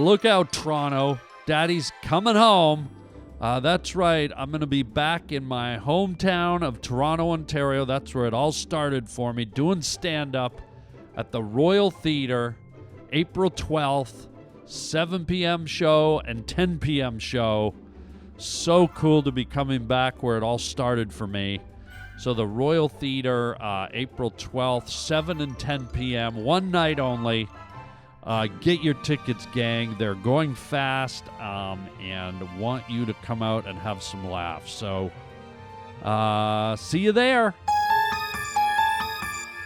look out, Toronto. Daddy's coming home. That's right. I'm going to be back in my hometown of Toronto, Ontario. That's where it all started for me, doing stand-up at the Royal Theatre, April 12th, 7 p.m. show and 10 p.m. show. So cool to be coming back where it all started for me. So the Royal Theatre, April 12th, 7 and 10 p.m., one night only. Get your tickets, gang. They're going fast and want you to come out and have some laughs. So see you there.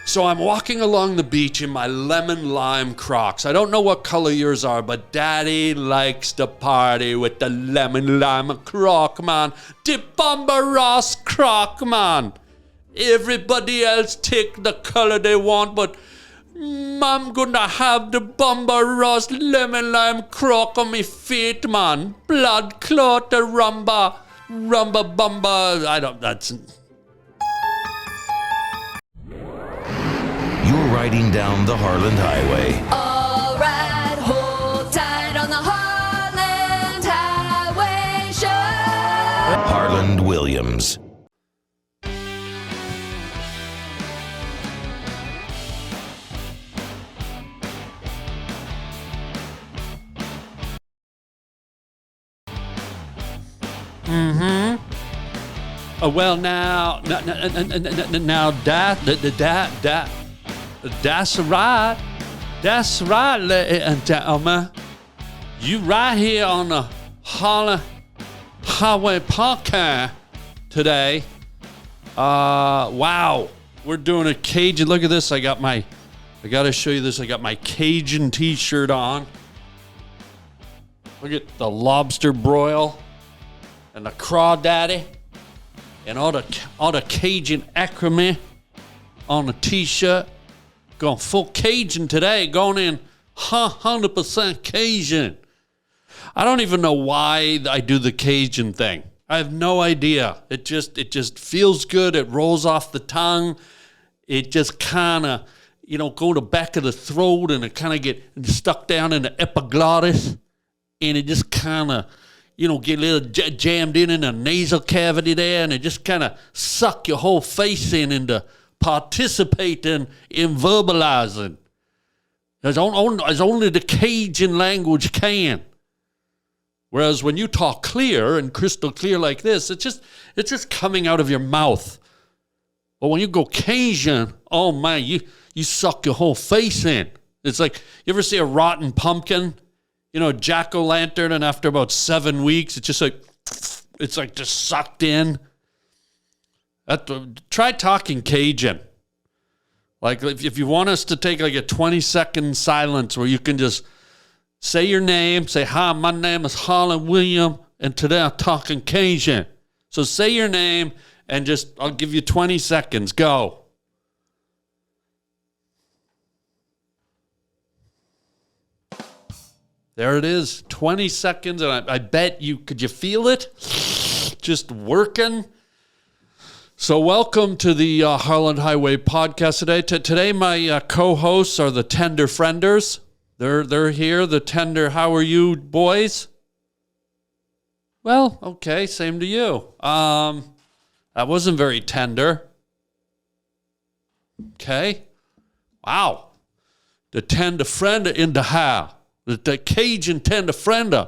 So I'm walking along the beach in my lemon lime Crocs. I don't know what color yours are, but Daddy likes to party with the lemon lime Croc, man. The Bomber Ross Croc, man. Everybody else take the color they want, but I'm gonna have the Bomber Ross lemon lime Croc on me feet, man. Blood clot, the rumba, bumba. That's... You're riding down the Harland Highway. All right, hold tight on the Harland Highway show. Harland Williams. Well, now, that's right. That's right, ladies and gentlemen. You right here on the Harland Highway podcast today. Wow. We're doing a Cajun. Look at this. I got to show you this. I got my Cajun t-shirt on. Look at the lobster broil and the crawdaddy and all the Cajun acronym on the t-shirt. Going full Cajun today, going in 100% Cajun. I don't even know why I do the Cajun thing. I have no idea. It just feels good. It rolls off the tongue. It just kind of, go to the back of the throat and it kind of get stuck down in the epiglottis. And it just kind of, get a little jammed in the nasal cavity there, and it just kind of suck your whole face into participating in verbalizing. As only the Cajun language can. Whereas when you talk clear and crystal clear like this, it's just coming out of your mouth. But when you go Cajun, oh man, you suck your whole face in. It's like, you ever see a rotten pumpkin? Jack-o'-lantern, and after about 7 weeks, it's like just sucked in. Try talking Cajun. Like if you want us to take like a 20-second silence where you can just say your name, say, hi, my name is Harland William, and today I'm talking Cajun. So say your name and I'll give you 20 seconds. Go. There it is, 20 seconds, and I bet could you feel it? Just working. So welcome to the Harland Highway podcast today. Today my co-hosts are the Tender Frienders. They're here, the Tender. How are you, boys? Well, okay, same to you. That wasn't very tender. Okay. Wow. The Tender Friender in the house. The Cajun Tender Friender.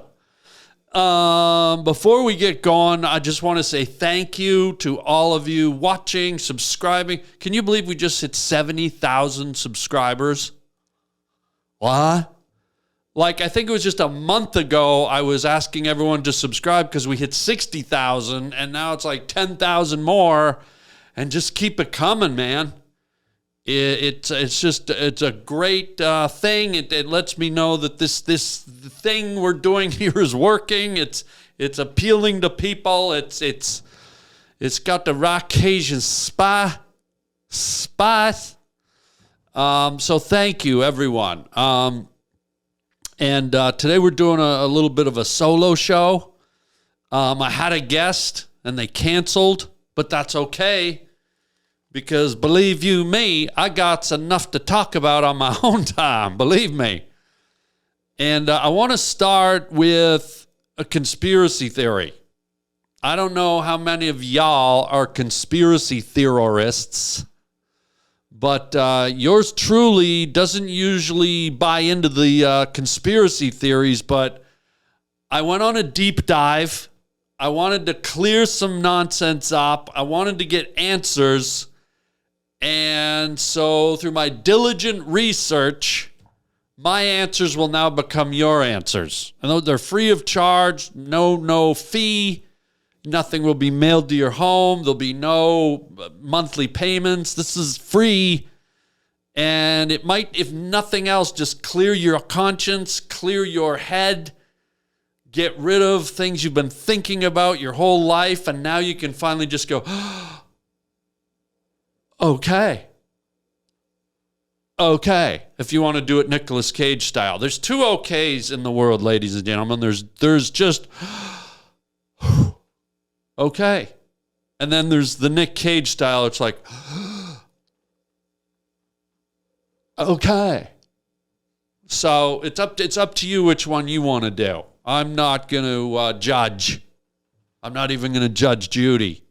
Before we get going, I just want to say thank you to all of you watching, subscribing. Can you believe we just hit 70,000 subscribers? What? Like, I think it was just a month ago I was asking everyone to subscribe because we hit 60,000, and now it's like 10,000 more, and just keep it coming, man. It's a great thing. It lets me know that this thing we're doing here is working. It's appealing to people. It's got the rock Cajun spice. So thank you, everyone. And today we're doing a little bit of a solo show. I had a guest and they canceled, but that's okay. Because believe you me, I got enough to talk about on my own time. Believe me. And I want to start with a conspiracy theory. I don't know how many of y'all are conspiracy theorists, but yours truly doesn't usually buy into the conspiracy theories, but I went on a deep dive. I wanted to clear some nonsense up. I wanted to get answers. And so through my diligent research, my answers will now become your answers. And they're free of charge, no fee. Nothing will be mailed to your home. There'll be no monthly payments. This is free. And it might, if nothing else, just clear your conscience, clear your head, get rid of things you've been thinking about your whole life. And now you can finally just go, okay. Okay. If you want to do it Nicolas Cage style. There's two okays in the world, ladies and gentlemen. There's just... okay. And then there's the Nick Cage style. It's like, okay. So it's up to you which one you want to do. I'm not going to judge. I'm not even going to judge Judy.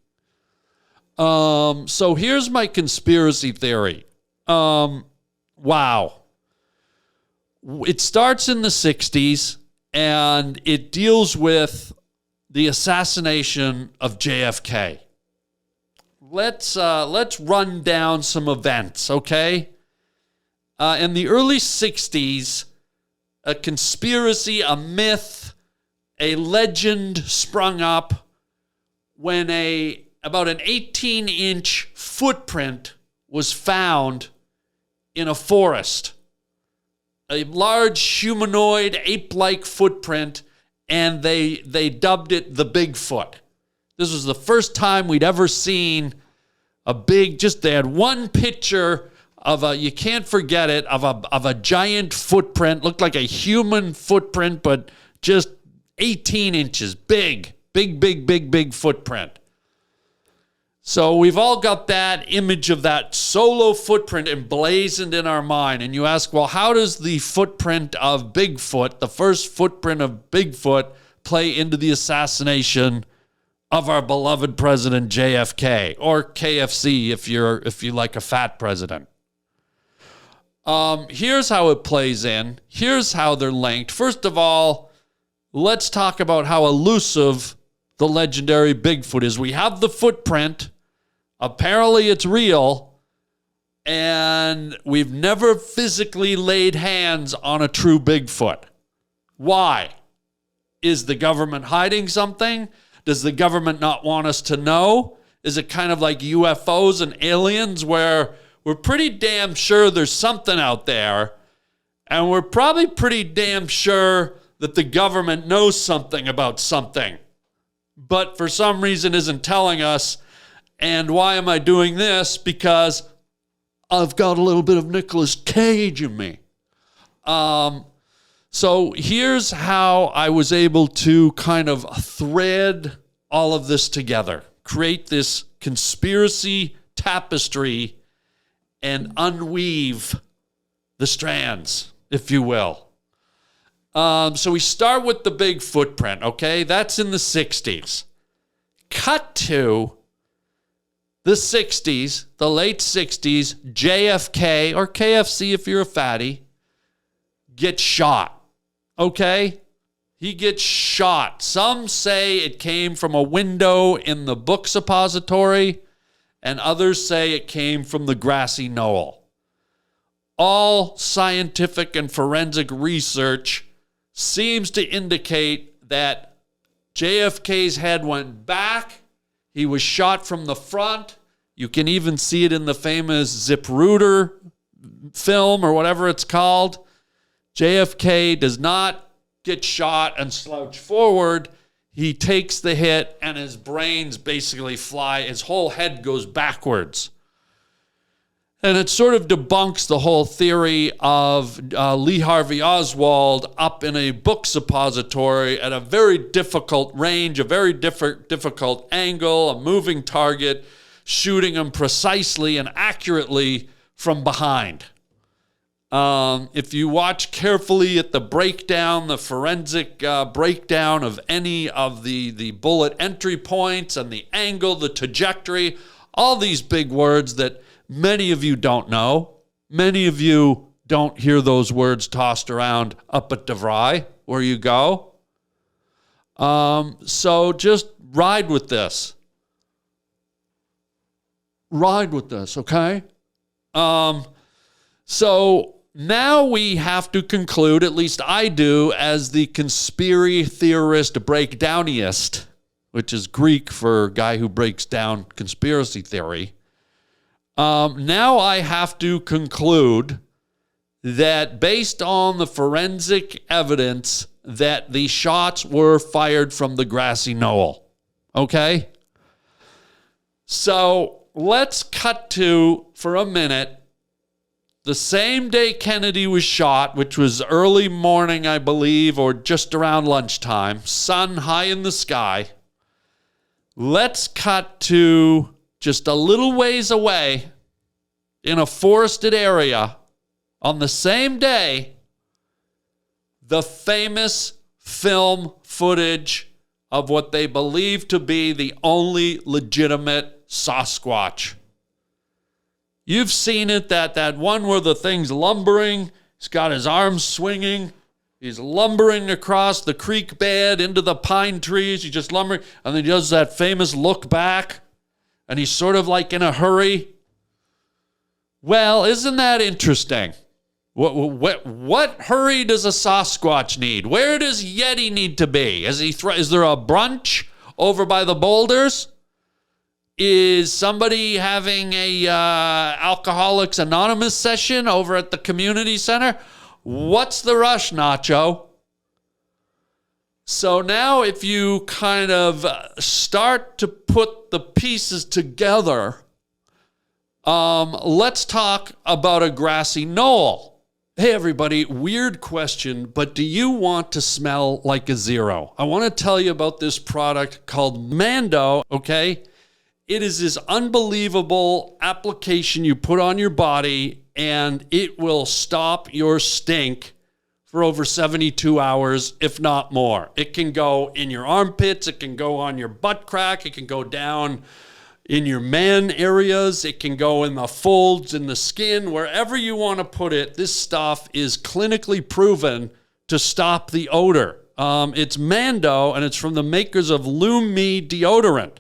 So here's my conspiracy theory. Wow. It starts in the 60s, and it deals with the assassination of JFK. Let's run down some events, okay? In the early 60s, a conspiracy, a myth, a legend sprung up when about an 18-inch footprint was found in a forest. A large humanoid ape-like footprint, and they dubbed it the Bigfoot. This was the first time we'd ever seen they had one picture of you can't forget it, of a giant footprint, looked like a human footprint, but just 18 inches, big footprint. So we've all got that image of that solo footprint emblazoned in our mind. And you ask, well, how does the footprint of Bigfoot, the first footprint of Bigfoot, play into the assassination of our beloved president JFK, or KFC if you like a fat president? Here's how it plays in. Here's how they're linked. First of all, let's talk about how elusive the legendary Bigfoot is. We have the footprint. Apparently it's real, and we've never physically laid hands on a true Bigfoot. Why? Is the government hiding something? Does the government not want us to know? Is it kind of like UFOs and aliens where we're pretty damn sure there's something out there, and we're probably pretty damn sure that the government knows something about something, but for some reason isn't telling us? And why am I doing this? Because I've got a little bit of Nicolas Cage in me. So here's how I was able to kind of thread all of this together, create this conspiracy tapestry and unweave the strands, if you will. So we start with the big footprint, okay? That's in the 60s. Cut to the 60s, the late 60s, JFK, or KFC if you're a fatty, gets shot, okay? He gets shot. Some say it came from a window in the book suppository, and others say it came from the grassy knoll. All scientific and forensic research seems to indicate that JFK's head went back. He was shot from the front. You can even see it in the famous Zipruder film or whatever it's called. JFK does not get shot and slouch forward. He takes the hit and his brains basically fly. His whole head goes backwards. And it sort of debunks the whole theory of Lee Harvey Oswald up in a book suppository at a very difficult range, a very difficult angle, a moving target, shooting him precisely and accurately from behind. If you watch carefully at the breakdown, the forensic breakdown of any of the bullet entry points and the angle, the trajectory, all these big words that many of you don't know. Many of you don't hear those words tossed around up at DeVry where you go. So just ride with this. Ride with this, okay? So now we have to conclude, at least I do, as the conspiracy theorist breakdowniest, which is Greek for guy who breaks down conspiracy theory. Now I have to conclude that based on the forensic evidence that the shots were fired from the grassy knoll. Okay? So let's cut to, for a minute, the same day Kennedy was shot, which was early morning, I believe, or just around lunchtime, sun high in the sky. Let's cut to just a little ways away in a forested area on the same day, the famous film footage of what they believe to be the only legitimate Sasquatch. You've seen it, that one where the thing's lumbering, he's got his arms swinging, he's lumbering across the creek bed into the pine trees, he's just lumbering, and then he does that famous look back, and he's sort of like in a hurry. Well, isn't that interesting? What hurry does a Sasquatch need? Where does Yeti need to be? Is there a brunch over by the boulders? Is somebody having a Alcoholics Anonymous session over at the community center? What's the rush, Nacho? So now if you kind of start to put the pieces together, let's talk about a grassy knoll. Hey, everybody, weird question, but do you want to smell like a zero? I want to tell you about this product called Mando, okay? It is this unbelievable application you put on your body, and it will stop your stink for over 72 hours, if not more. It can go in your armpits, it can go on your butt crack, it can go down in your man areas, it can go in the folds in the skin, wherever you want to put it. This stuff is clinically proven to stop the odor. It's Mando, and it's from the makers of Lumi deodorant.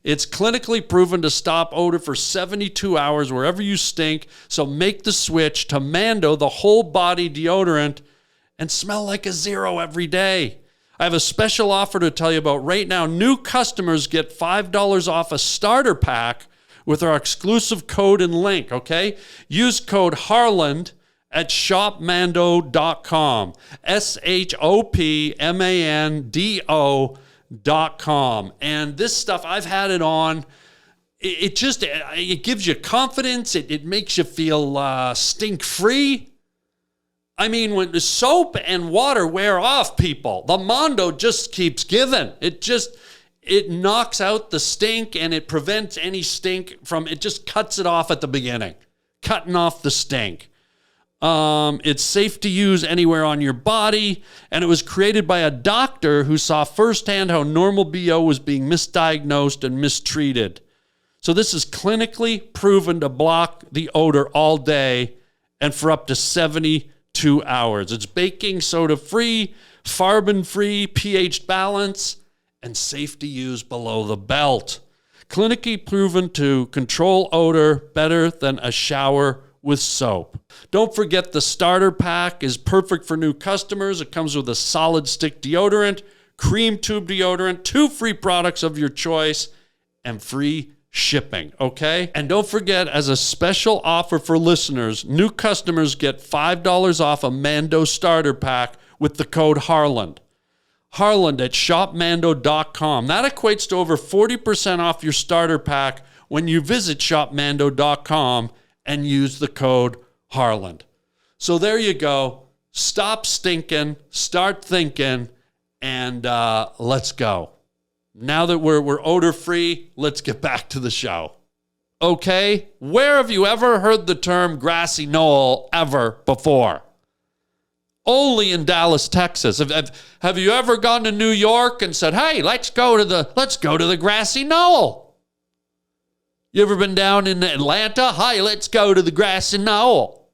It's clinically proven to stop odor for 72 hours wherever you stink. So make the switch to Mando, the whole body deodorant, and smell like a zero every day. I have a special offer to tell you about right now. New customers get $5 off a starter pack with our exclusive code and link, okay? Use code Harland at shopmando.com. shopmando.com. And this stuff, I've had it on. It gives you confidence. It makes you feel stink-free. I mean, when the soap and water wear off, people, the Mando just keeps giving. It knocks out the stink, and it prevents any stink it just cuts it off at the beginning, cutting off the stink. It's safe to use anywhere on your body, and it was created by a doctor who saw firsthand how normal BO was being misdiagnosed and mistreated. So this is clinically proven to block the odor all day and for up to 72 hours. It's baking soda free, farben free, pH balance, and safe to use below the belt. Clinically proven to control odor better than a shower with soap. Don't forget the starter pack is perfect for new customers. It comes with a solid stick deodorant, cream tube deodorant, 2 free products of your choice, and free shipping, okay? And don't forget, as a special offer for listeners, new customers get $5 off a Mando starter pack with the code Harland. Harland at shopmando.com. That equates to over 40% off your starter pack when you visit shopmando.com and use the code Harland. So there you go. Stop stinking, start thinking, and let's go. Now that we're odor-free, let's get back to the show. Okay? Where have you ever heard the term grassy knoll ever before? Only in Dallas, Texas. Have you ever gone to New York and said, hey, let's go to the grassy knoll? You ever been down in Atlanta? Hey, let's go to the grassy knoll.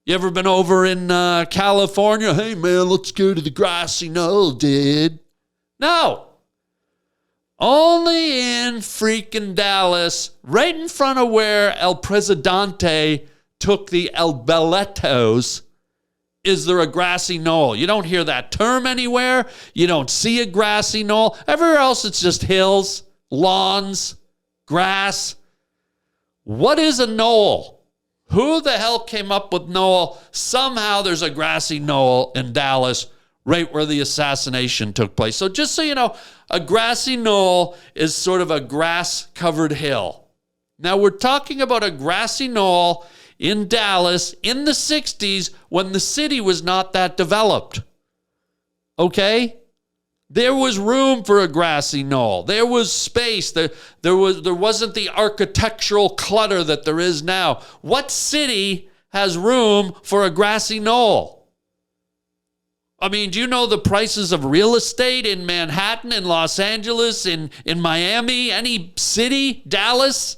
You ever been over in California? Hey, man, let's go to the grassy knoll, dude. No. Only in freaking Dallas, right in front of where El Presidente took the El Belletos, is there a grassy knoll. You don't hear that term anywhere. You don't see a grassy knoll. Everywhere else, it's just hills, lawns, grass. What is a knoll? Who the hell came up with knoll? Somehow there's a grassy knoll in Dallas, right where the assassination took place. So just so you know, a grassy knoll is sort of a grass-covered hill. Now, we're talking about a grassy knoll in Dallas in the 60s when the city was not that developed. Okay? There was room for a grassy knoll. There was space. There wasn't the architectural clutter that there is now. What city has room for a grassy knoll? I mean, do you know the prices of real estate in Manhattan, in Los Angeles, in Miami, any city, Dallas?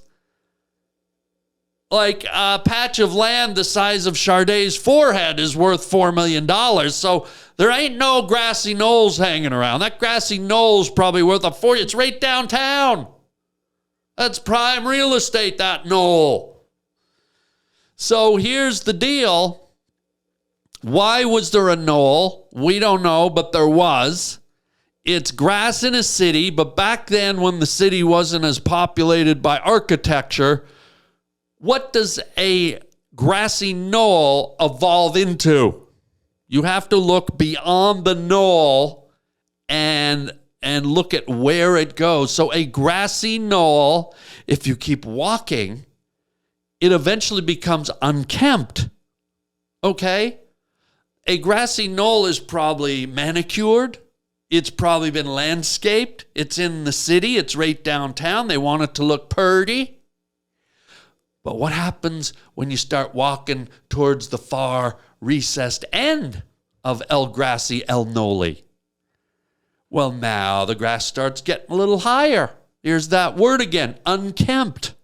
Like a patch of land the size of Chardet's forehead is worth $4 million. So there ain't no grassy knolls hanging around. That grassy knoll's probably worth a fortune. It's right downtown. That's prime real estate, that knoll. So here's the deal. Why was there a knoll? We don't know, but there was. It's grass in a city, but back then when the city wasn't as populated by architecture, what does a grassy knoll evolve into? You have to look beyond the knoll and look at where it goes. So a grassy knoll, if you keep walking, it eventually becomes unkempt. Okay? A grassy knoll is probably manicured. It's probably been landscaped. It's in the city. It's right downtown. They want it to look purty. But what happens when you start walking towards the far recessed end of El Grassy El Noli? Well, now the grass starts getting a little higher. Here's that word again, unkempt.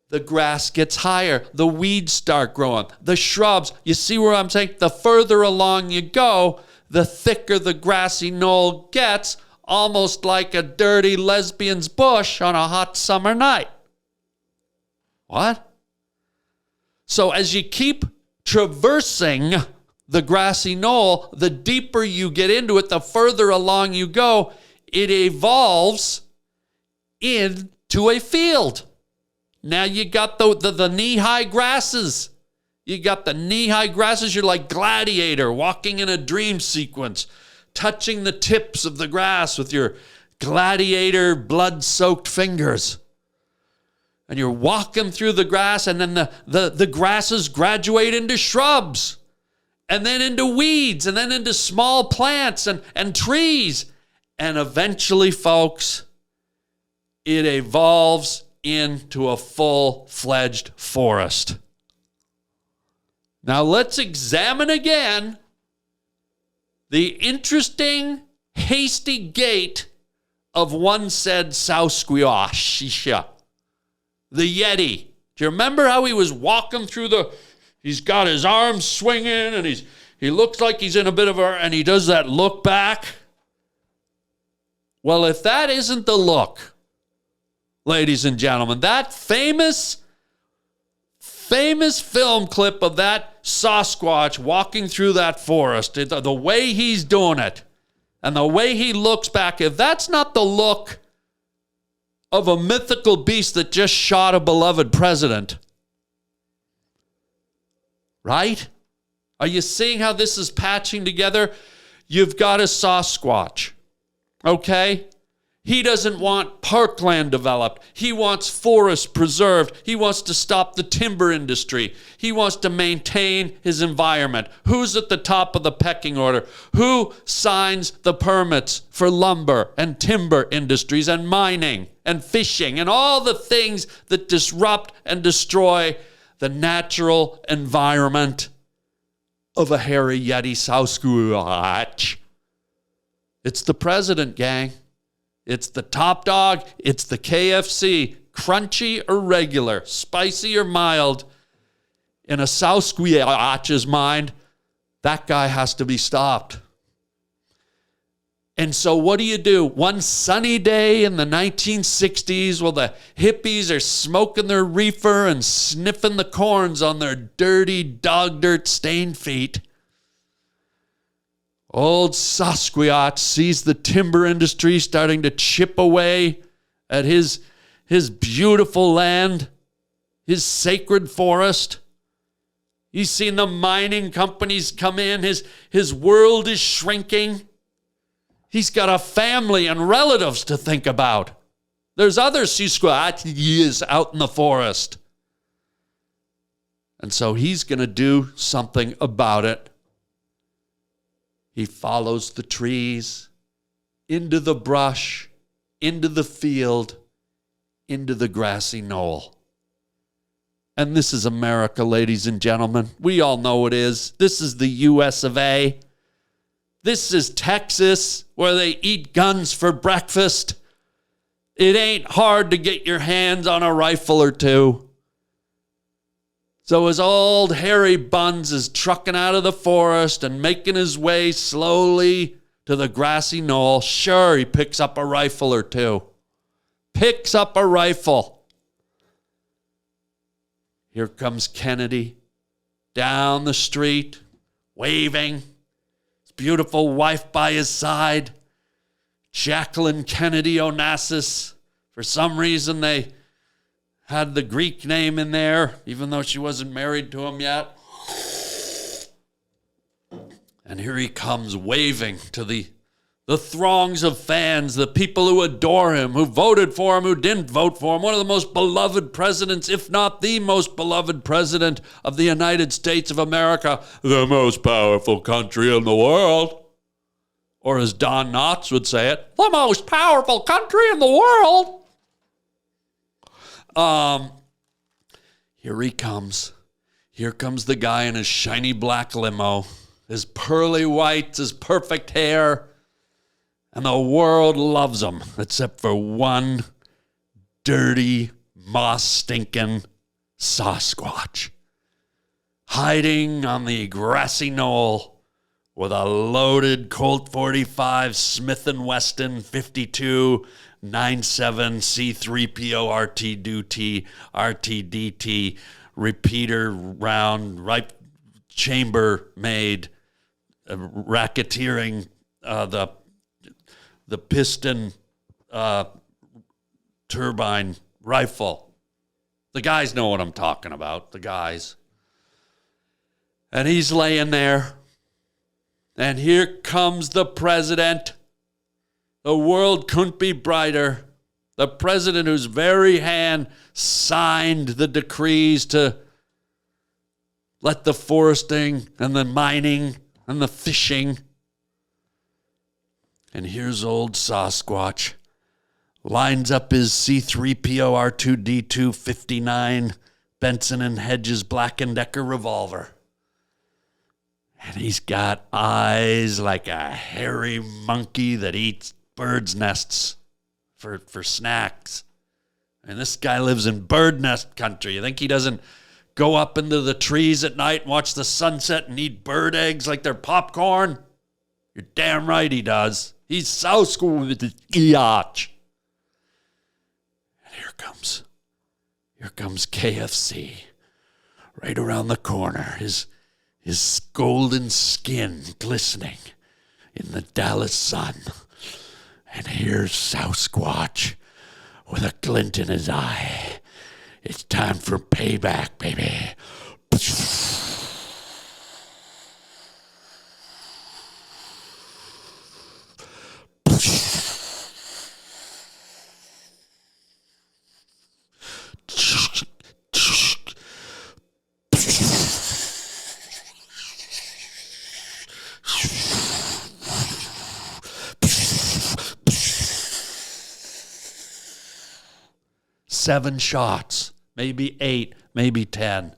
The grass gets higher. The weeds start growing. The shrubs. You see where I'm saying? The further along you go, the thicker the grassy knoll gets, almost like a dirty lesbian's bush on a hot summer night. What? So as you keep traversing the grassy knoll, the deeper you get into it, the further along you go, it evolves into a field. Now you got the knee-high grasses. You got the knee-high grasses. You're like Gladiator walking in a dream sequence, touching the tips of the grass with your Gladiator blood-soaked fingers. And you're walking through the grass, and then the grasses graduate into shrubs, and then into weeds, and then into small plants and trees. And eventually, folks, it evolves into a full-fledged forest. Now let's examine again the interesting, hasty gait of one said Sasquatch, the Yeti. Do you remember how he was walking through he's got his arms swinging and he looks like he's in a bit of and he does that look back? Well, if that isn't the look, ladies and gentlemen, that famous film clip of that Sasquatch walking through that forest, the way he's doing it and the way he looks back, if that's not the look of a mythical beast that just shot a beloved president, right? Are you seeing how this is patching together? You've got a Sasquatch, okay? He doesn't want parkland developed. He wants forests preserved. He wants to stop the timber industry. He wants to maintain his environment. Who's at the top of the pecking order? Who signs the permits for lumber and timber industries and mining and fishing and all the things that disrupt and destroy the natural environment of a hairy Yeti Sasquatch? It's the president, gang. It's the top dog. It's the KFC. Crunchy or regular, spicy or mild. In a Sasquatch's mind, that guy has to be stopped. And so what do? One sunny day in the 1960s while the hippies are smoking their reefer and sniffing the corns on their dirty dog dirt stained feet, old Sasquatch sees the timber industry starting to chip away at his beautiful land, his sacred forest. He's seen the mining companies come in. His world is shrinking. He's got a family and relatives to think about. There's other Sasquatches out in the forest. And so he's going to do something about it. He follows the trees, into the brush, into the field, into the grassy knoll. And this is America, ladies and gentlemen. We all know it is. This is the US of A. This is Texas, where they eat guns for breakfast. It ain't hard to get your hands on a rifle or two. So as old Harry Buns is trucking out of the forest and making his way slowly to the grassy knoll, sure, he picks up a rifle or two. Picks up a rifle. Here comes Kennedy down the street, waving. His beautiful wife by his side, Jacqueline Kennedy Onassis. For some reason, they had the Greek name in there, even though she wasn't married to him yet. And here he comes waving to the throngs of fans, the people who adore him, who voted for him, who didn't vote for him. One of the most beloved presidents, if not the most beloved president of the United States of America, the most powerful country in the world. Or as Don Knotts would say it, the most powerful country in the world. Here he comes. Here comes the guy in his shiny black limo, his pearly whites, his perfect hair, and the world loves him, except for one dirty, moss-stinking Sasquatch, hiding on the grassy knoll with a loaded Colt 45 Smith & Wesson 52 97 C3PO RTDT repeater round, right chamber made, racketeering the piston turbine rifle. The guys know what I'm talking about, the guys. And he's laying there. And here comes the president. The world couldn't be brighter. The president whose very hand signed the decrees to let the foresting and the mining and the fishing. And here's old Sasquatch. Lines up his C3PO R2D2 59 Benson and Hedges Black & Decker revolver. And he's got eyes like a hairy monkey that eats birds' nests for snacks. And this guy lives in bird nest country. You think he doesn't go up into the trees at night and watch the sunset and eat bird eggs like they're popcorn? You're damn right he does. He's Sasquatch. And here comes KFC right around the corner. His golden skin glistening in the Dallas sun. And here's Sasquatch with a glint in his eye. It's time for payback, baby. 7 shots, maybe 8, maybe 10.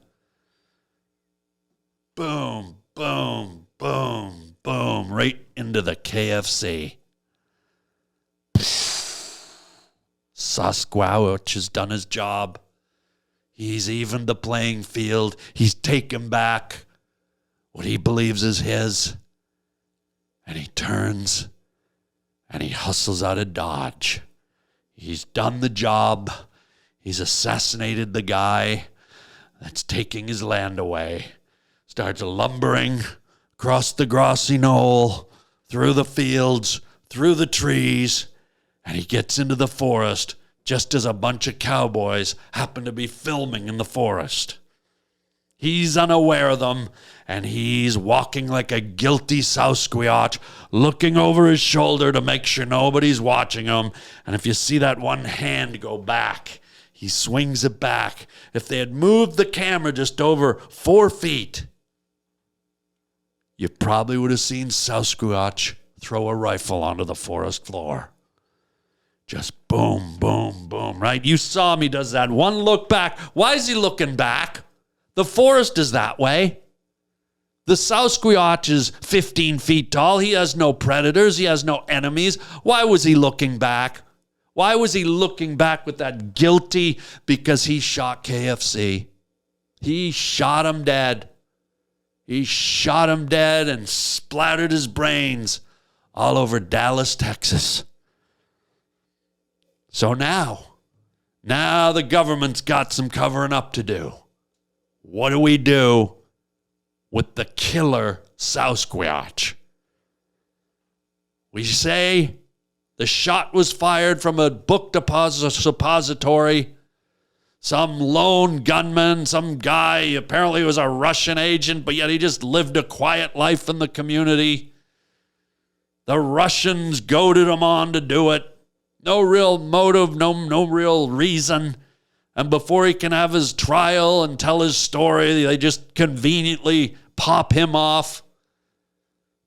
Boom, boom, boom, boom, right into the KFC. Sasquatch has done his job. He's evened the playing field. He's taken back what he believes is his. And he turns and he hustles out of Dodge. He's done the job. He's assassinated the guy that's taking his land away. Starts lumbering across the grassy knoll, through the fields, through the trees, and he gets into the forest just as a bunch of cowboys happen to be filming in the forest. He's unaware of them, and he's walking like a guilty Sasquatch, looking over his shoulder to make sure nobody's watching him. And if you see that one hand go back, he swings it back. If they had moved the camera just over 4 feet, you probably would have seen Sasquatch throw a rifle onto the forest floor. Just boom, boom, boom, right? You saw him. He does that one look back. Why is he looking back? The forest is that way. The Sasquatch is 15 feet tall. He has no predators. He has no enemies. Why was he looking back? Why was he looking back with that guilty? Because he shot KFC. He shot him dead. He shot him dead and splattered his brains all over Dallas, Texas. So now the government's got some covering up to do. What do we do with the killer Sasquatch? We say the shot was fired from a book suppository. Some lone gunman, some guy, apparently was a Russian agent, but yet he just lived a quiet life in the community. The Russians goaded him on to do it. No real motive, no real reason. And before he can have his trial and tell his story, they just conveniently pop him off.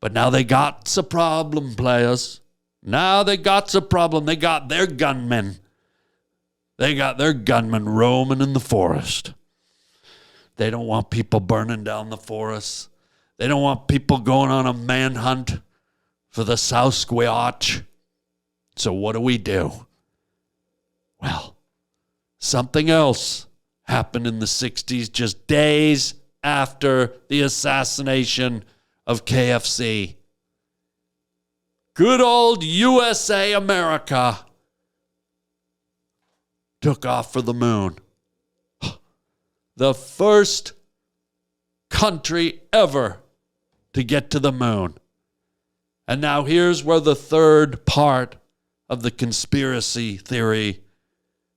But now they got a problem, players. Now they got a problem. They got their gunmen. They got their gunmen roaming in the forest. They don't want people burning down the forest. They don't want people going on a manhunt for the Sasquatch. So what do? Well, something else happened in the 60s, just days after the assassination of KFC. Good old USA America took off for the moon. The first country ever to get to the moon. And now here's where the third part of the conspiracy theory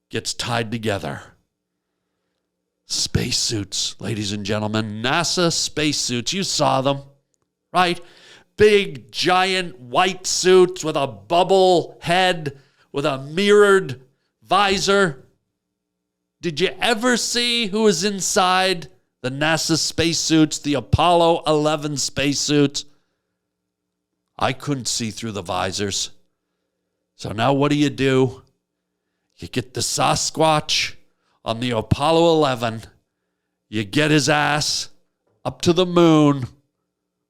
gets tied together. Spacesuits, ladies and gentlemen. NASA spacesuits. You saw them, right? Big, giant white suits with a bubble head, with a mirrored visor. Did you ever see who was inside the NASA spacesuits, the Apollo 11 spacesuits? I couldn't see through the visors. So now what do? You get the Sasquatch on the Apollo 11. You get his ass up to the moon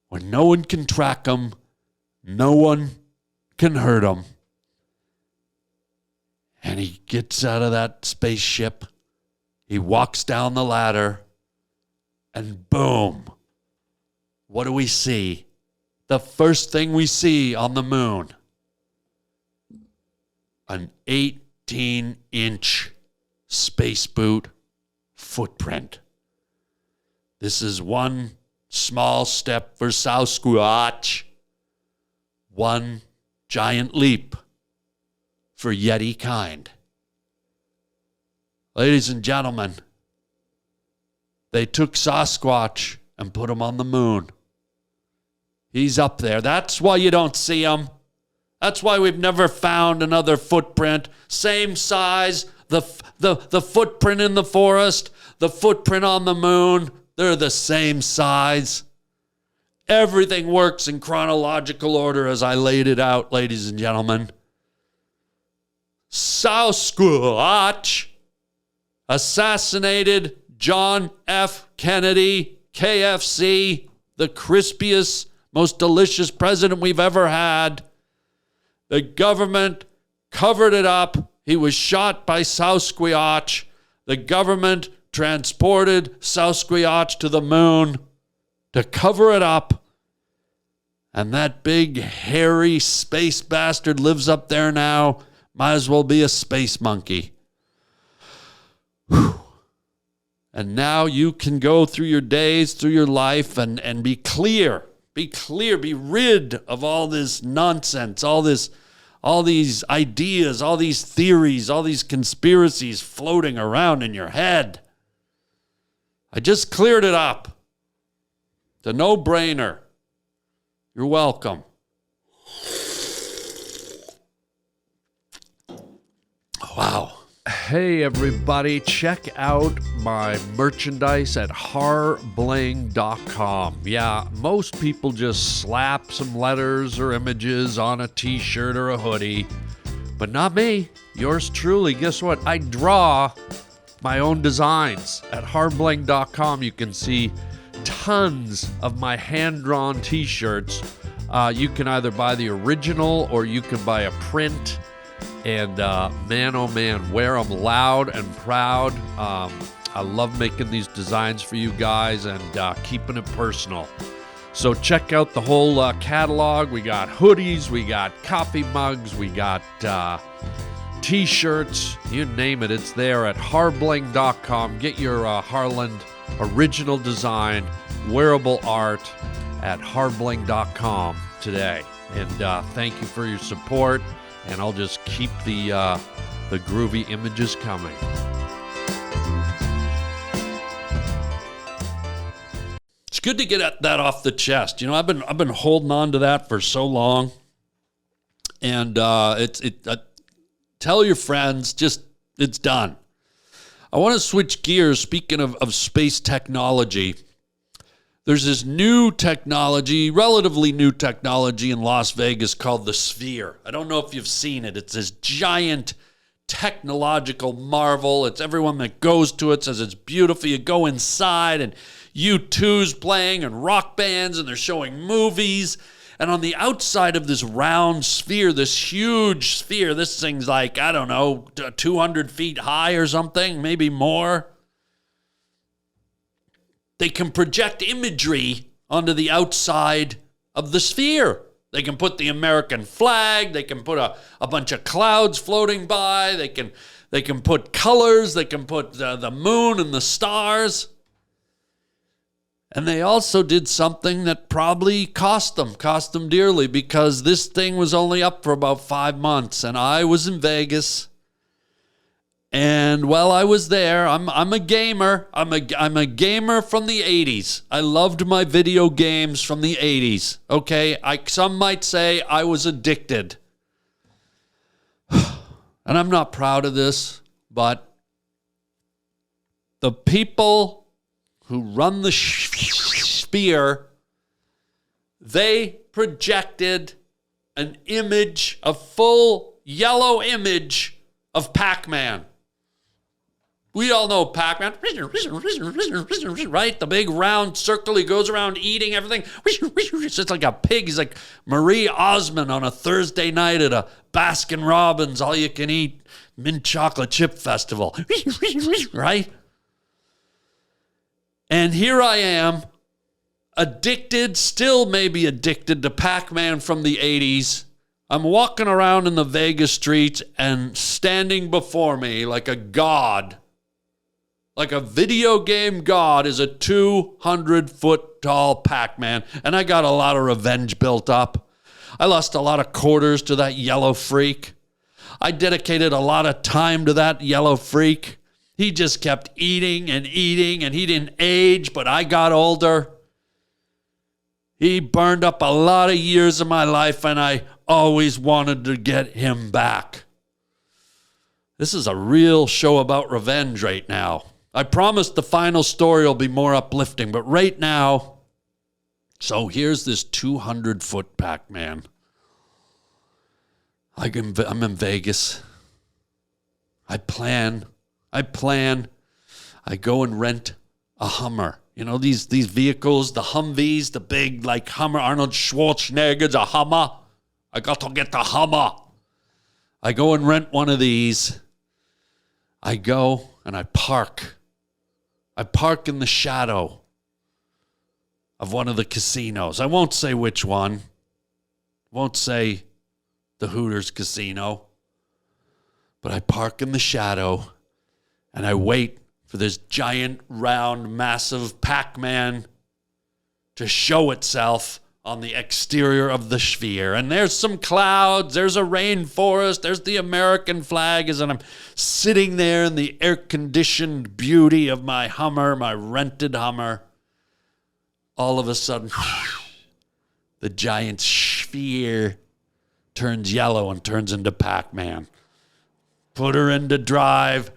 where no one can track him. No one can hurt him. And he gets out of that spaceship. He walks down the ladder. And boom. What do we see? The first thing we see on the moon. An 18-inch space boot footprint. This is one small step for Sasquatch, one giant leap for Yeti kind. Ladies and gentlemen, they took Sasquatch and put him on the moon. He's up there. That's why you don't see him. That's why we've never found another footprint. Same size, the footprint in the forest, the footprint on the moon, they're the same size. Everything works in chronological order as I laid it out, ladies and gentlemen. Sasquatch assassinated John F. Kennedy, KFC, the crispiest, most delicious president we've ever had. The government covered it up. He was shot by Sasquatch. The government transported Sasquatch to the moon to cover it up. And that big, hairy space bastard lives up there now. Might as well be a space monkey. Whew. And now you can go through your days, through your life, and be clear. Be clear. Be rid of all this nonsense, all these ideas, all these theories, all these conspiracies floating around in your head. I just cleared it up. It's a no-brainer. You're welcome. Wow. Hey, everybody. Check out my merchandise at harbling.com. Yeah, most people just slap some letters or images on a t-shirt or a hoodie, but not me. Yours truly. Guess what? I draw my own designs. At harbling.com, you can see tons of my hand-drawn t-shirts. You can either buy the original or you can buy a print. And man, oh man, wear them loud and proud. I love making these designs for you guys and keeping it personal. So check out the whole catalog. We got hoodies, we got coffee mugs, we got t-shirts, you name it, it's there at harbling.com. Get your Harland original design, wearable art at harbling.com today. And thank you for your support. And I'll just keep the groovy images coming. It's good to get that off the chest. You know, I've been holding on to that for so long, and tell your friends, just it's done. I want to switch gears. Speaking of space technology. There's this new technology, relatively new technology in Las Vegas called the Sphere. I don't know if you've seen it. It's this giant technological marvel. It's everyone that goes to it says it's beautiful. You go inside and U2's playing and rock bands and they're showing movies. And on the outside of this round sphere, this huge sphere, this thing's like, I don't know, 200 feet high or something, maybe more. They can project imagery onto the outside of the sphere. They can put the American flag. They can put a bunch of clouds floating by. They can put colors. They can put the moon and the stars. And they also did something that probably cost them dearly, because this thing was only up for about 5 months. And I was in Vegas. And while I was there, I'm a gamer. I'm a gamer from the 80s. I loved my video games from the 80s. Okay, some might say I was addicted. And I'm not proud of this, but the people who run the sphere, they projected an image, a full yellow image of Pac-Man. We all know Pac-Man, right? The big round circle, he goes around eating everything. It's just like a pig. He's like Marie Osmond on a Thursday night at a Baskin-Robbins all-you-can-eat mint chocolate chip festival, right? And here I am, addicted, still maybe addicted to Pac-Man from the 80s. I'm walking around in the Vegas streets, and standing before me like a god, like a video game god, is a 200-foot tall Pac-Man. And I got a lot of revenge built up. I lost a lot of quarters to that yellow freak. I dedicated a lot of time to that yellow freak. He just kept eating, and he didn't age, but I got older. He burned up a lot of years of my life, and I always wanted to get him back. This is a real show about revenge right now. I promise the final story will be more uplifting, but right now, so here's this 200-foot Pac-Man. I'm in Vegas. I plan I go and rent a Hummer. You know, these vehicles, the Humvees, the big, like, Hummer. Arnold Schwarzenegger's a Hummer. I got to get the Hummer. I go and rent one of these. I go and I park. I park in the shadow of one of the casinos. I won't say which one. Won't say the Hooters casino. But I park in the shadow and I wait for this giant, round, massive Pac-Man to show itself on the exterior of the sphere. And there's some clouds, there's a rainforest, there's the American flag, and I'm sitting there in the air-conditioned beauty of my Hummer, my rented Hummer. All of a sudden, the giant sphere turns yellow and turns into Pac-Man. Put her into drive,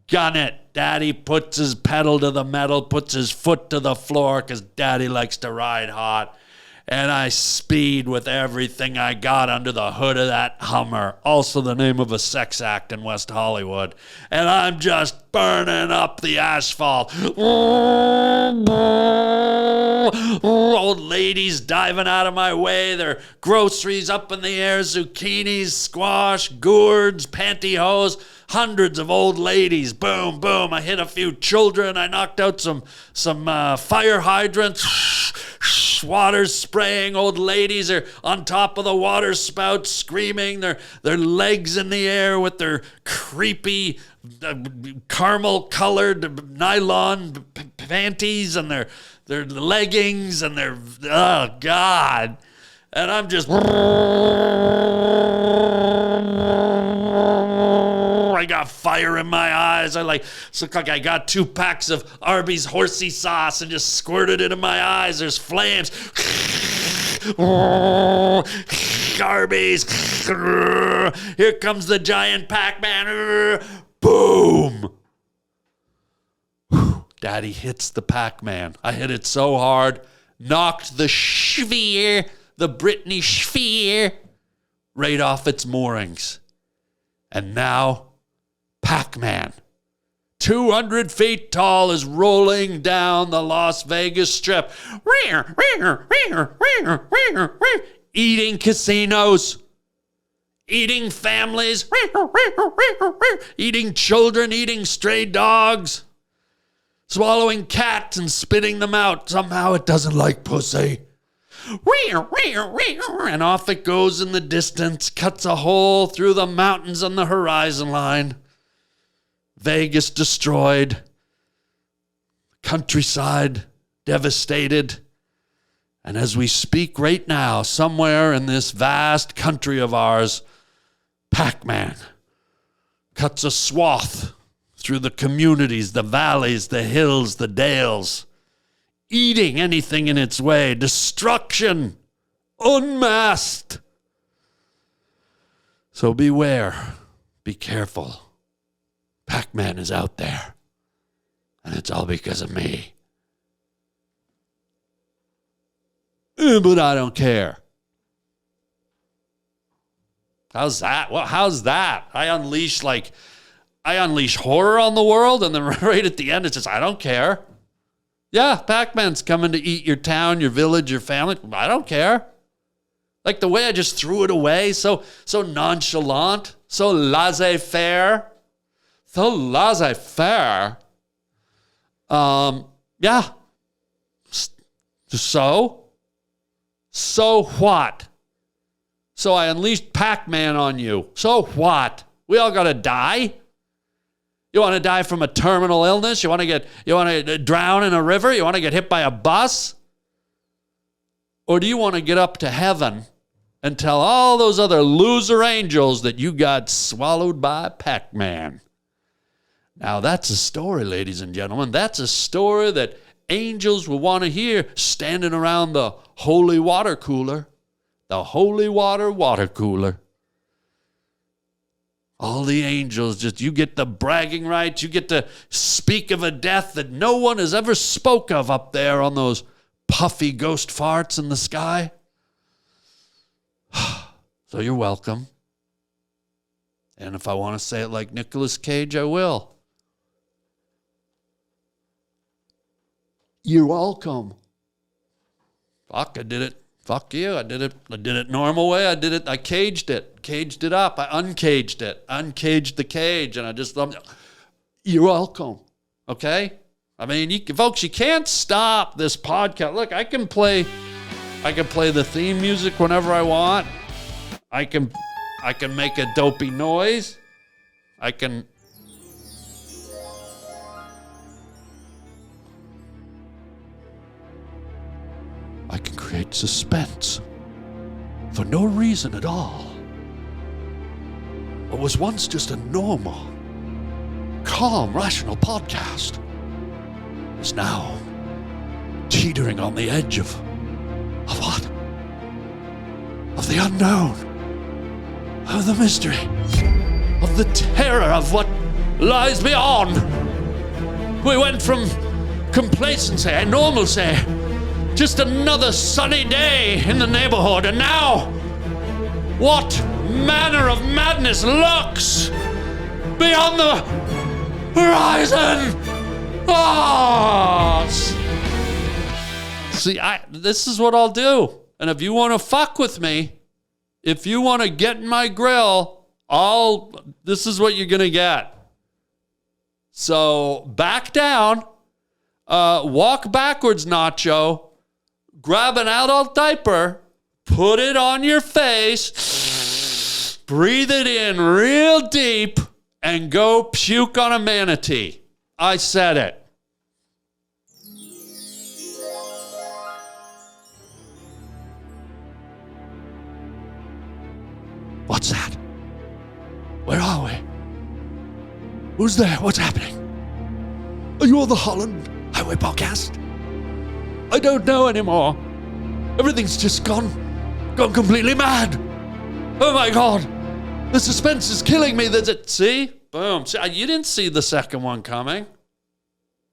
gun it. Daddy puts his pedal to the metal, puts his foot to the floor because Daddy likes to ride hot. And I speed with everything I got under the hood of that Hummer, also the name of a sex act in West Hollywood. And I'm just burning up the asphalt. Old ladies diving out of my way, their groceries up in the air, zucchinis, squash, gourds, pantyhose. Hundreds of old ladies. Boom, boom. I hit a few children. I knocked out some fire hydrants. Water's spraying. Old ladies are on top of the water spout screaming. Their legs in the air with their creepy caramel-colored nylon panties and their leggings and their... Oh, God. And I'm just... I got fire in my eyes. I got 2 packs of Arby's horsey sauce and just squirted it in my eyes. There's flames. Arby's. Here comes the giant Pac-Man. Boom. Daddy hits the Pac-Man. I hit it so hard, knocked the sphere, the Britney sphere, right off its moorings. And now, Pac-Man, 200 feet tall, is rolling down the Las Vegas Strip, eating casinos, eating families, eating children, eating stray dogs, swallowing cats and spitting them out. Somehow it doesn't like pussy. And off it goes in the distance, cuts a hole through the mountains on the horizon line. Vegas destroyed, countryside devastated. And as we speak right now, somewhere in this vast country of ours, Pac-Man cuts a swath through the communities, the valleys, the hills, the dales, eating anything in its way. Destruction, unmasked. So beware, be careful. Pac-Man is out there, and it's all because of me. But I don't care. How's that? Well, how's that? I unleash horror on the world, and then right at the end, it says, I don't care. Yeah, Pac-Man's coming to eat your town, your village, your family. I don't care. Like the way I just threw it away, so nonchalant, so laissez-faire. So laissez-faire. Yeah. So what? So I unleashed Pac-Man on you. So what? We all gotta die? You want to die from a terminal illness? You want to drown in a river? You want to get hit by a bus? Or do you want to get up to heaven and tell all those other loser angels that you got swallowed by Pac-Man? Now that's a story, ladies and gentlemen. That's a story that angels will want to hear standing around the holy water cooler. The holy water cooler. All the angels, you get the bragging rights. You get to speak of a death that no one has ever spoke of up there on those puffy ghost farts in the sky. So you're welcome. And if I want to say it like Nicolas Cage, I will. You're welcome. Fuck, I did it. Fuck you. I did it normal way. I caged it up. I uncaged it. Uncaged the cage. And I just, you're welcome. Okay? I mean, folks, you can't stop this podcast. Look, I can play the theme music whenever I want. I can make a dopey noise. I can create suspense for no reason at all. What was once just a normal, calm, rational podcast is now teetering on the edge of what? Of the unknown, of the mystery, of the terror of what lies beyond. We went from complacency and normalcy, just another sunny day in the neighborhood, and now, what manner of madness lurks beyond the horizon? Oh! See, this is what I'll do. And if you want to fuck with me, if you want to get in my grill, this is what you're going to get. So back down, walk backwards, Nacho, grab an adult diaper, put it on your face, breathe it in real deep, and go puke on a manatee. I said it. What's that? Where are we? Who's there? What's happening? Are you on the Harland Highway Podcast? I don't know anymore. Everything's just gone completely mad. Oh my God. The suspense is killing me. See? Boom. See, you didn't see the second one coming.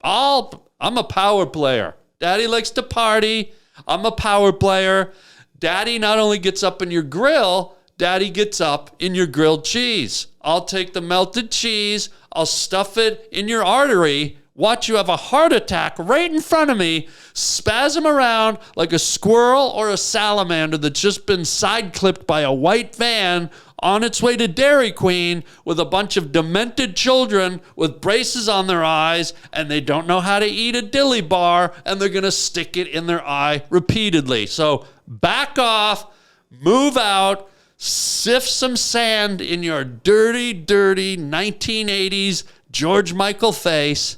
I'm a power player. Daddy likes to party. I'm a power player. Daddy not only gets up in your grill, Daddy gets up in your grilled cheese. I'll take the melted cheese. I'll stuff it in your artery. Watch you have a heart attack right in front of me, spasm around like a squirrel or a salamander that's just been side-clipped by a white van on its way to Dairy Queen with a bunch of demented children with braces on their eyes, and they don't know how to eat a dilly bar, and they're going to stick it in their eye repeatedly. So back off, move out, sift some sand in your dirty, dirty 1980s George Michael face,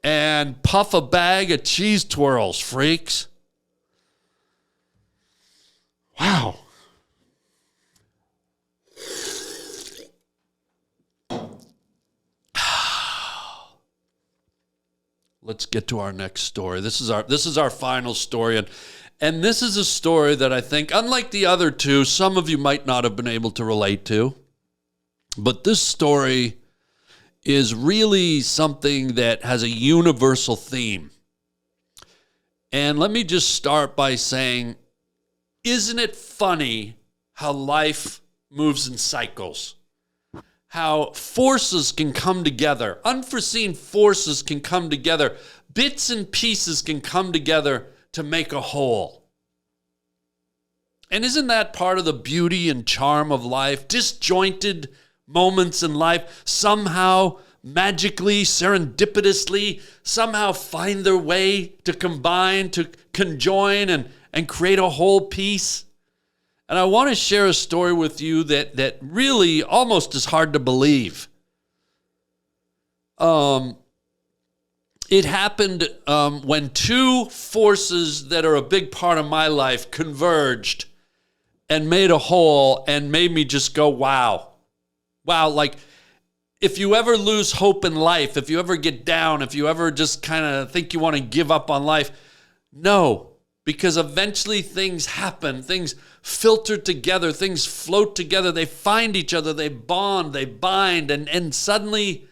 and puff a bag of cheese twirls, freaks. Wow. Let's get to our next story. This is our final story, and this is a story that I think, unlike the other two, some of you might not have been able to relate to. But this story is really something that has a universal theme. And let me just start by saying, isn't it funny how life moves in cycles? How forces can come together, unforeseen forces can come together, bits and pieces can come together to make a whole. And isn't that part of the beauty and charm of life? Disjointed moments in life somehow magically, serendipitously, somehow find their way to combine, to conjoin and create a whole piece. And I want to share a story with you that really almost is hard to believe. It happened when two forces that are a big part of my life converged and made a whole and made me just go, wow. Wow, like if you ever lose hope in life, if you ever get down, if you ever just kind of think you want to give up on life, no, because eventually things happen, things filter together, things float together, they find each other, they bond, they bind, and suddenly,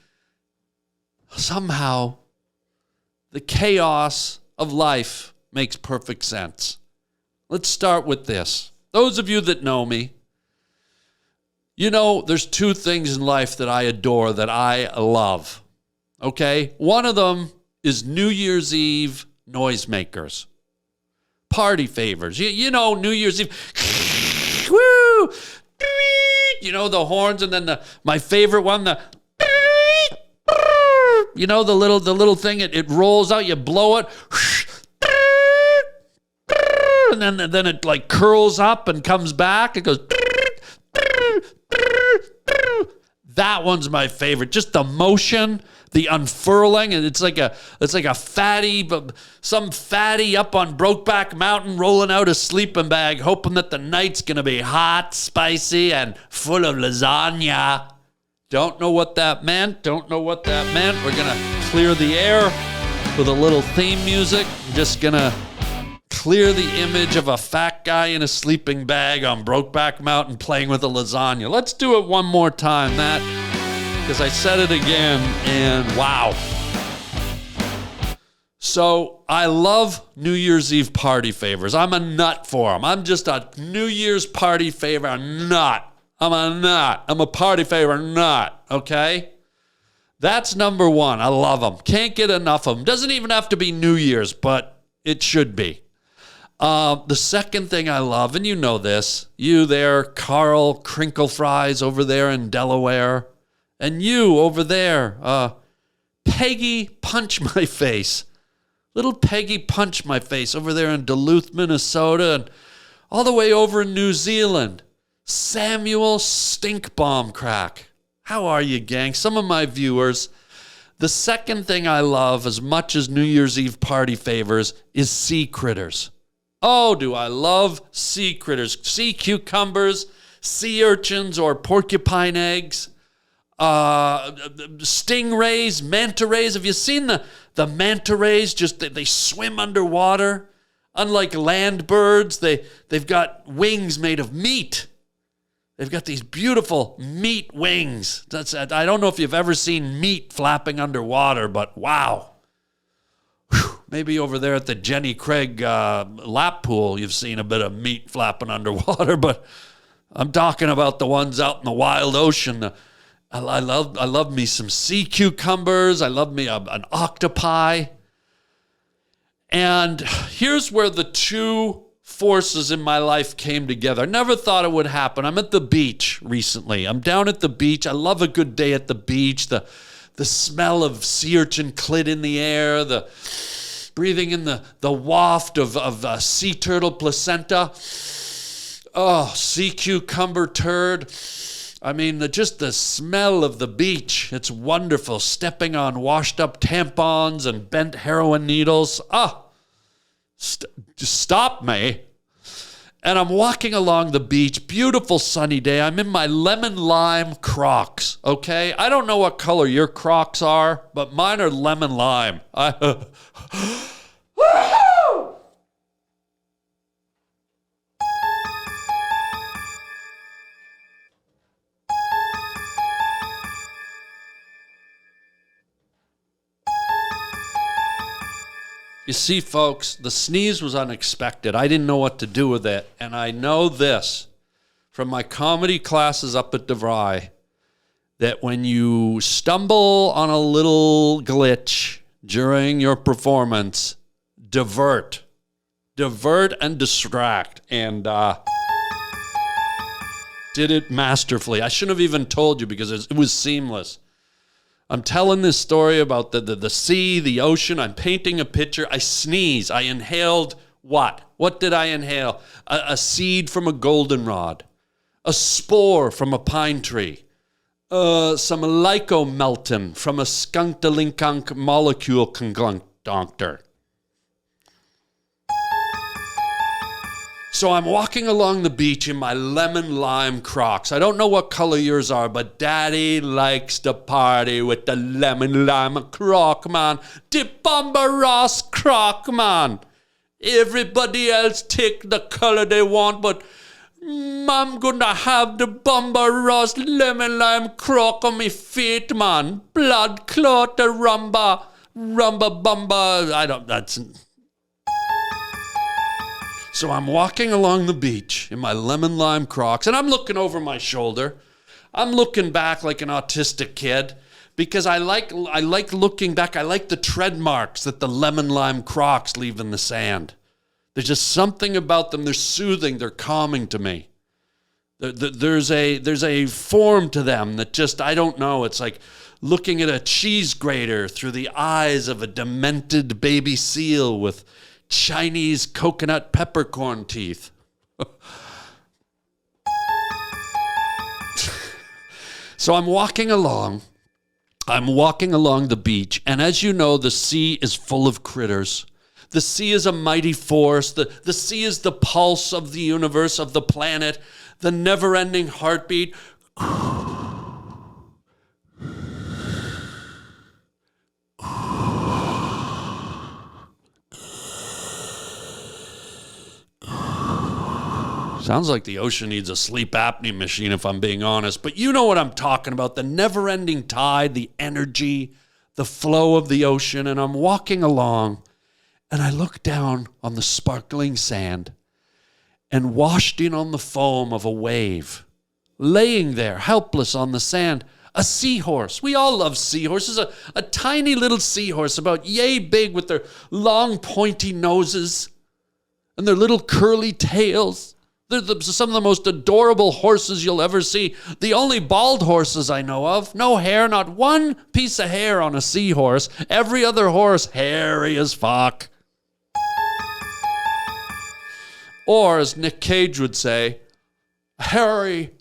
somehow, the chaos of life makes perfect sense. Let's start with this. Those of you that know me, you know there's two things in life that I adore, that I love, okay? One of them is New Year's Eve noisemakers. Party favors. You know, New Year's Eve. Woo! You know, the horns, and then my favorite one, you know, the little thing, it rolls out, you blow it, and then it like curls up and comes back. It goes. That one's my favorite. Just the motion, the unfurling, and it's like a fatty, some fatty up on Brokeback Mountain rolling out a sleeping bag, hoping that the night's gonna be hot, spicy, and full of lasagna. Don't know what that meant. We're gonna clear the air with a little theme music. I'm just gonna clear the image of a fat guy in a sleeping bag on Brokeback Mountain playing with a lasagna. Let's do it one more time, Matt, because I said it again, and wow. So I love New Year's Eve party favors. I'm a nut for them. I'm just a New Year's party favor nut. I'm a nut. I'm a party favor nut, okay? That's number one. I love them. Can't get enough of them. Doesn't even have to be New Year's, but it should be. The second thing I love, and you know this, you there, Carl Crinkle Fries over there in Delaware, and you over there, Peggy Punch My Face, little Peggy Punch My Face over there in Duluth, Minnesota, and all the way over in New Zealand, Samuel Stink Bomb Crack. How are you, gang? Some of my viewers. The second thing I love as much as New Year's Eve party favors is sea critters. Oh, do I love sea critters. Sea cucumbers, sea urchins or porcupine eggs, stingrays, manta rays. Have you seen the manta rays? Just they swim underwater. Unlike land birds, they've got wings made of meat. They've got these beautiful meat wings. I don't know if you've ever seen meat flapping underwater, but wow. Maybe over there at the Jenny Craig lap pool, you've seen a bit of meat flapping underwater, but I'm talking about the ones out in the wild ocean. I love me some sea cucumbers. I love me an octopi. And here's where the two forces in my life came together. I never thought it would happen. I'm at the beach recently. I'm down at the beach. I love a good day at the beach. The smell of sea urchin clit in the air, breathing in the waft of sea turtle placenta. Oh, sea cucumber turd. I mean, just the smell of the beach. It's wonderful. Stepping on washed up tampons and bent heroin needles. Just stop me. And I'm walking along the beach, beautiful sunny day. I'm in my lemon lime Crocs, okay? I don't know what color your Crocs are, but mine are lemon lime. You see, folks, the sneeze was unexpected. I didn't know what to do with it. And I know this from my comedy classes up at DeVry, that when you stumble on a little glitch during your performance, divert and distract. And did it masterfully. I shouldn't have even told you because it was seamless. I'm telling this story about the sea, the ocean. I'm painting a picture. I sneeze. I inhaled what? What did I inhale? A seed from a goldenrod, a spore from a pine tree, some lycomelton from a skunkdalinkunk molecule conjunctor. So I'm walking along the beach in my lemon lime Crocs. I don't know what color yours are, but Daddy likes to party with the lemon lime Croc, man. The Bomber Ross Croc, man. Everybody else take the color they want, but I'm gonna have the Bomber Ross lemon lime Croc on me feet, man. Blood clot, the rumba, bumba. So I'm walking along the beach in my lemon lime Crocs, and I'm looking over my shoulder. I'm looking back like an autistic kid, because I like looking back. I like the tread marks that the lemon lime Crocs leave in the sand. There's just something about them. They're soothing. They're calming to me. There's a form to them that just, I don't know. It's like looking at a cheese grater through the eyes of a demented baby seal with Chinese coconut peppercorn teeth. So I'm walking along the beach, and as you know, the sea is full of critters. The sea is a mighty force. The sea is the pulse of the universe, of the planet, the never-ending heartbeat. Sounds like the ocean needs a sleep apnea machine, if I'm being honest. But you know what I'm talking about. The never-ending tide, the energy, the flow of the ocean. And I'm walking along, and I look down on the sparkling sand, and washed in on the foam of a wave, laying there, helpless on the sand, a seahorse. We all love seahorses. A tiny little seahorse, about yay big, with their long pointy noses and their little curly tails. They're some of the most adorable horses you'll ever see. The only bald horses I know of. No hair, not one piece of hair on a seahorse. Every other horse, hairy as fuck. Or, as Nick Cage would say, hairy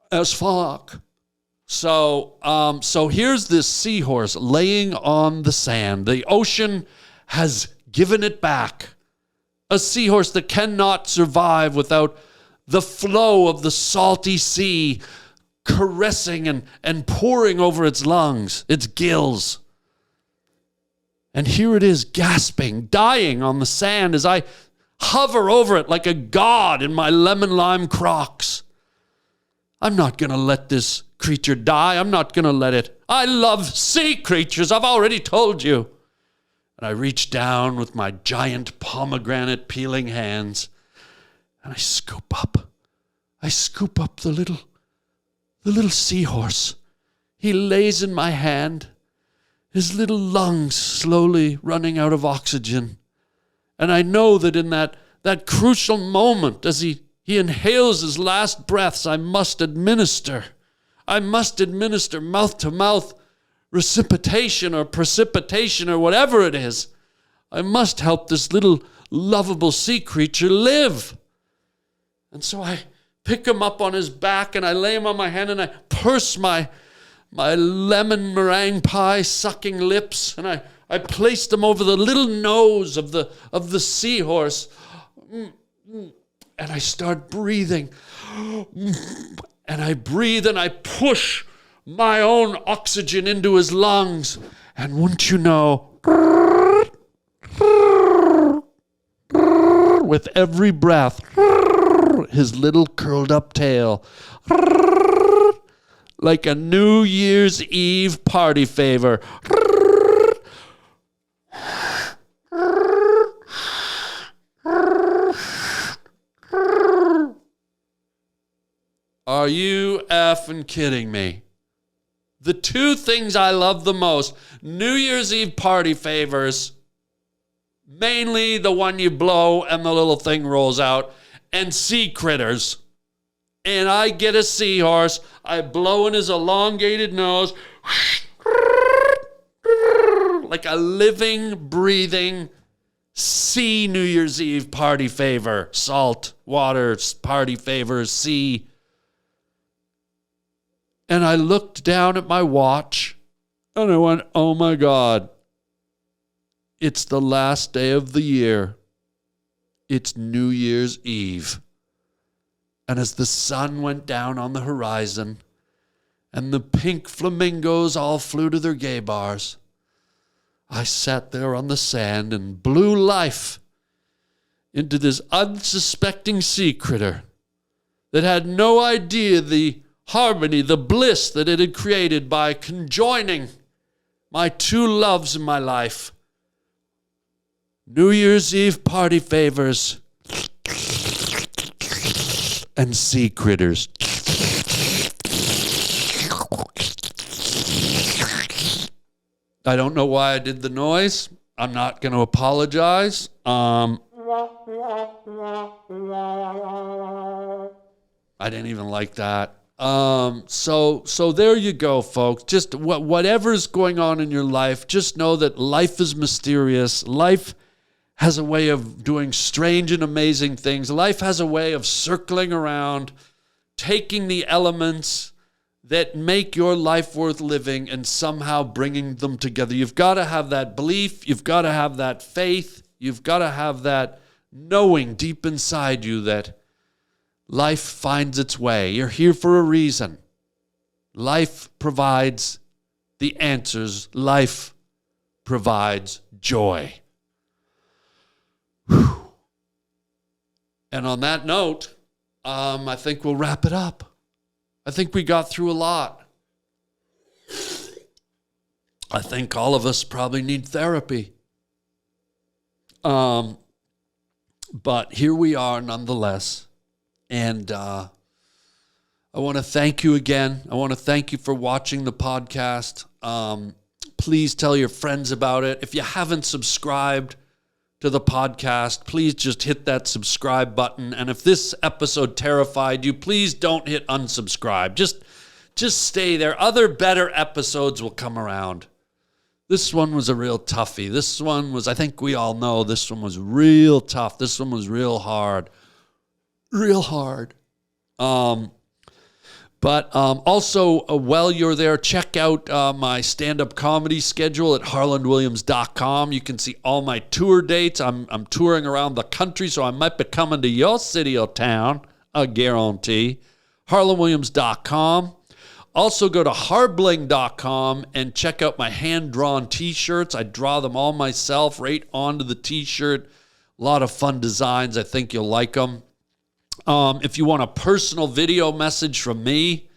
as fuck. So here's this seahorse laying on the sand. The ocean has given it back. A seahorse that cannot survive without the flow of the salty sea caressing and pouring over its lungs, its gills. And here it is, gasping, dying on the sand as I hover over it like a god in my lemon lime Crocs. I'm not going to let this creature die. I'm not going to let it. I love sea creatures, I've already told you. And I reach down with my giant pomegranate peeling hands, and I scoop up the little seahorse. He lays in my hand, his little lungs slowly running out of oxygen. And I know that in that crucial moment, as he inhales his last breaths, I must administer mouth to mouth reciprocation or precipitation or whatever it is. I must help this little lovable sea creature live. And so I pick him up on his back and I lay him on my hand and I purse my lemon meringue pie sucking lips and I placed them over the little nose of the seahorse. And I start breathing. And I breathe and I push my own oxygen into his lungs. And wouldn't you know, with every breath, his little curled up tail, like a New Year's Eve party favor. Are you effing kidding me? The two things I love the most, New Year's Eve party favors, mainly the one you blow and the little thing rolls out, and sea critters. And I get a seahorse, I blow in his elongated nose, like a living, breathing sea New Year's Eve party favor. Salt, water, party favors, sea. And I looked down at my watch and I went, oh my God, it's the last day of the year. It's New Year's Eve. And as the sun went down on the horizon and the pink flamingos all flew to their gay bars, I sat there on the sand and blew life into this unsuspecting sea critter that had no idea the harmony, the bliss that it had created by conjoining my two loves in my life. New Year's Eve party favors and sea critters. I don't know why I did the noise. I'm not going to apologize. I didn't even like that. So there you go, folks. Just whatever's going on in your life, just know that life is mysterious. Life has a way of doing strange and amazing things. Life has a way of circling around, taking the elements that make your life worth living and somehow bringing them together. You've got to have that belief. You've got to have that faith. You've got to have that knowing deep inside you that life finds its way. You're here for a reason. Life provides the answers. Life provides joy. Whew. And on that note, I think we'll wrap it up. I think we got through a lot. I think all of us probably need therapy. But here we are nonetheless. And I want to thank you again. I want to thank you for watching the podcast. Please tell your friends about it. If you haven't subscribed to the podcast, please just hit that subscribe button. And if this episode terrified you, please don't hit unsubscribe. Just stay there. Other better episodes will come around. This one was a real toughie. This one was, I think we all know, this one was real tough. This one was real hard. Real hard. But also, while you're there, check out my stand-up comedy schedule at harlandwilliams.com. You can see all my tour dates. I'm touring around the country, so I might be coming to your city or town, I guarantee. harlandwilliams.com. Also, go to harbling.com and check out my hand-drawn T-shirts. I draw them all myself right onto the T-shirt. A lot of fun designs. I think you'll like them. If you want a personal video message from me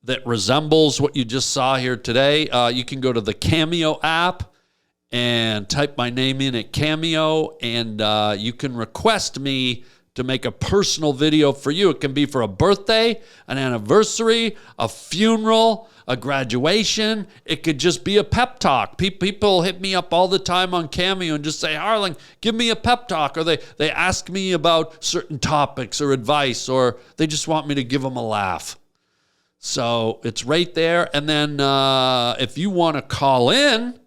that resembles what you just saw here today, you can go to the Cameo app and type my name in at Cameo, and you can request me to make a personal video for you. It can be for a birthday, an anniversary, a funeral, a graduation. It could just be a pep talk. People hit me up all the time on Cameo and just say, Harland, give me a pep talk. Or they ask me about certain topics or advice, or they just want me to give them a laugh. So it's right there. And then if you want to call in,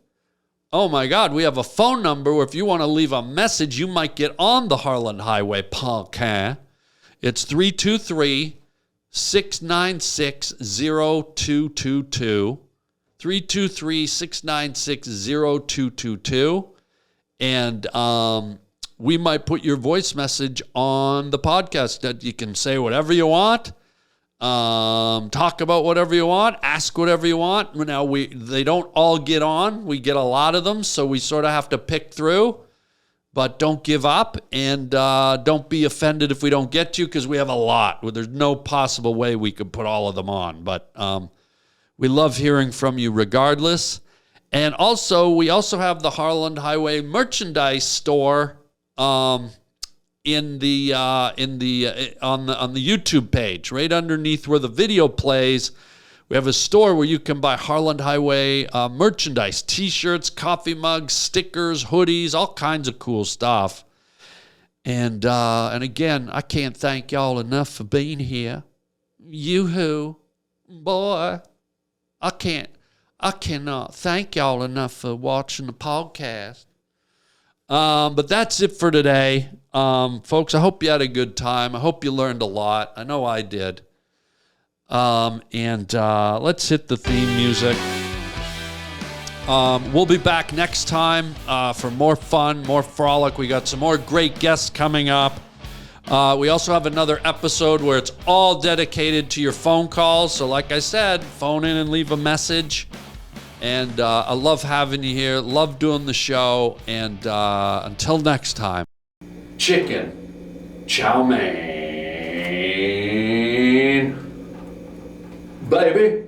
oh my God, we have a phone number where if you want to leave a message, you might get on the Harland Highway podcast. It's 323-696-0222. 323-696-0222. And we might put your voice message on the podcast. That you can say whatever you want. Talk about whatever you want, ask whatever you want. Now, they don't all get on. We get a lot of them, so we sort of have to pick through. But don't give up, and don't be offended if we don't get you, because we have a lot. There's no possible way we could put all of them on. But we love hearing from you regardless. And also, we also have the Harland Highway merchandise store on the YouTube page, right underneath where the video plays. We have a store where you can buy Harland Highway merchandise, T-shirts, coffee mugs, stickers, hoodies, all kinds of cool stuff. And again, I can't thank y'all enough for being here. You-hoo, boy, I cannot thank y'all enough for watching the podcast. But that's it for today. Folks, I hope you had a good time. I hope you learned a lot. I know I did. Let's hit the theme music. We'll be back next time for more fun, more frolic. We got some more great guests coming up. We also have another episode where it's all dedicated to your phone calls. So like I said, phone in and leave a message. And I love having you here. Love doing the show. And until next time, chicken chow mein, baby.